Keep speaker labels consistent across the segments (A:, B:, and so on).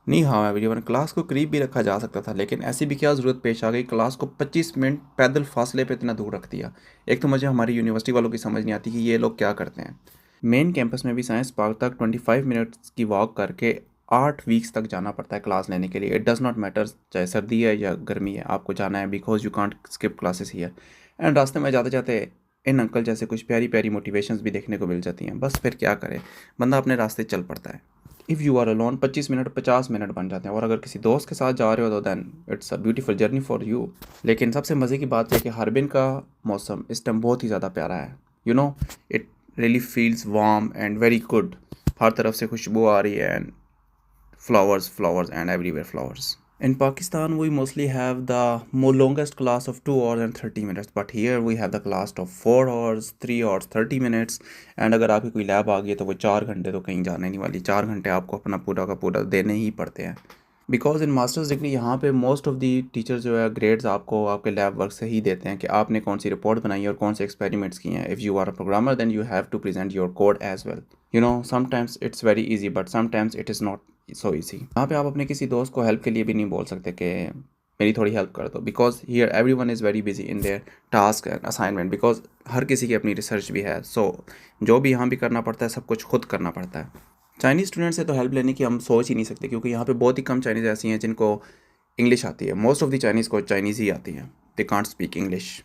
A: नहीं हाँ everyone, class को करीब भी रखा जा सकता था, लेकिन ऐसी भी क्या ज़रूरत पेश आ गई क्लास को 25 मिनट पैदल फासले पे इतना दूर रख दिया। एक तो मुझे हमारी यूनिवर्सिटी वालों की समझ नहीं आती कि ये लोग क्या करते हैं। मेन कैंपस में भी साइंस पार्क तक 25 मिनट्स की वॉक करके 8 वीक्स तक जाना पड़ता है क्लास लेने के लिए। इट डज़ नॉट मैटर चाहे सर्दी है या गर्मी है, आपको जाना है because you can't skip classes here. And रास्ते में जाते जाते इन अंकल जैसे कुछ प्यारी प्यारी मोटिवेशंस भी देखने को मिल जाती हैं। बस फिर क्या करे, बंदा अपने रास्ते चल पड़ता है। If you are alone 25 minute 50 minute बन जाते हैं, और अगर किसी दोस्त के साथ जा रहे हो तो then it's a beautiful journey for you. लेकिन सबसे मज़े की बात है कि हार्बिन का मौसम इस टाइम बहुत ही ज़्यादा प्यारा है। You know, it really feels warm and very good. हर तरफ से खुशबू आ रही है and flowers, flowers, and everywhere flowers. In Pakistan, we mostly have the more longest class of 2 hours and 30 minutes, but here we have the class of 4 hours, 3 hours, 30 minutes. And अगर आपकी कोई लैब आ गई है तो वो 4 घंटे तो कहीं जाने नहीं वाली। 4 घंटे आपको अपना पूरा का पूरा देने ही पड़ते हैं। बिकॉज इन मास्टर्स डिग्री यहाँ पे मोस्ट ऑफ दी टीचर्स जो है ग्रेड्स आपको आपके लैब वर्क से ही देते हैं कि आपने कौन सी रिपोर्ट बनाई है और कौन से एक्सपेरिमेंट्स किए हैं। If you are a programmer then you have to present your code as well. You know, sometimes it's very easy but sometimes it is not so easy. यहाँ पे आप अपने किसी दोस्त को हेल्प के लिए भी नहीं बोल सकते कि मेरी थोड़ी हेल्प कर दो, because here everyone is very busy in their task and assignment, because हर किसी की अपनी रिसर्च भी है। सो जो भी यहाँ भी करना पड़ता है सब कुछ खुद करना पड़ता है। चाइनीज़ स्टूडेंट से तो हेल्प लेने की हम सोच ही नहीं सकते, क्योंकि यहाँ पे बहुत ही कम चाइनीज़ ऐसी हैं जिनको इंग्लिश आती है। मोस्ट ऑफ द चाइनीज़ को चाइनीज़ ही आती है, they can't speak English.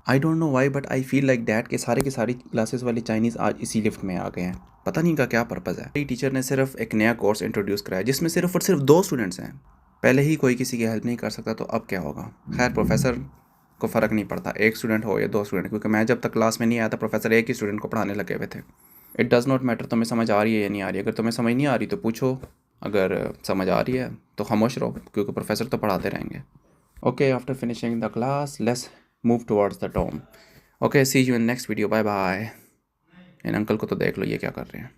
A: I don't know why but I feel like that कि सारे की सारी क्लासेस वाले चाइनीज़ आज इसी लिफ्ट में आ गए हैं। पता नहीं इनका क्या पर्पज़ है। टीचर ने सिर्फ एक नया कोर्स इंट्रोड्यूस कराया जिसमें सिर्फ और सिर्फ 2 स्टूडेंट्स हैं। पहले ही कोई किसी की हेल्प नहीं कर सकता तो अब क्या होगा। खैर प्रोफेसर को फ़र्क नहीं पड़ता एक स्टूडेंट हो या 2 स्टूडेंट, क्योंकि मैं जब तक क्लास में नहीं आया था प्रोफेसर एक ही स्टूडेंट को पढ़ाने लगे हुए थे। इट डज़ नॉट मैटर तुम्हें समझ आ रही है या नहीं आ रही है। अगर तुम्हें समझ नहीं आ रही तो पूछो, अगर समझ आ रही है तो खामोश रहो, क्योंकि प्रोफेसर तो पढ़ाते रहेंगे। Okay, after finishing the class let's move towards the dome. Okay, see you in next video, bye bye. इन अंकल को तो देख लो ये क्या कर रहे हैं।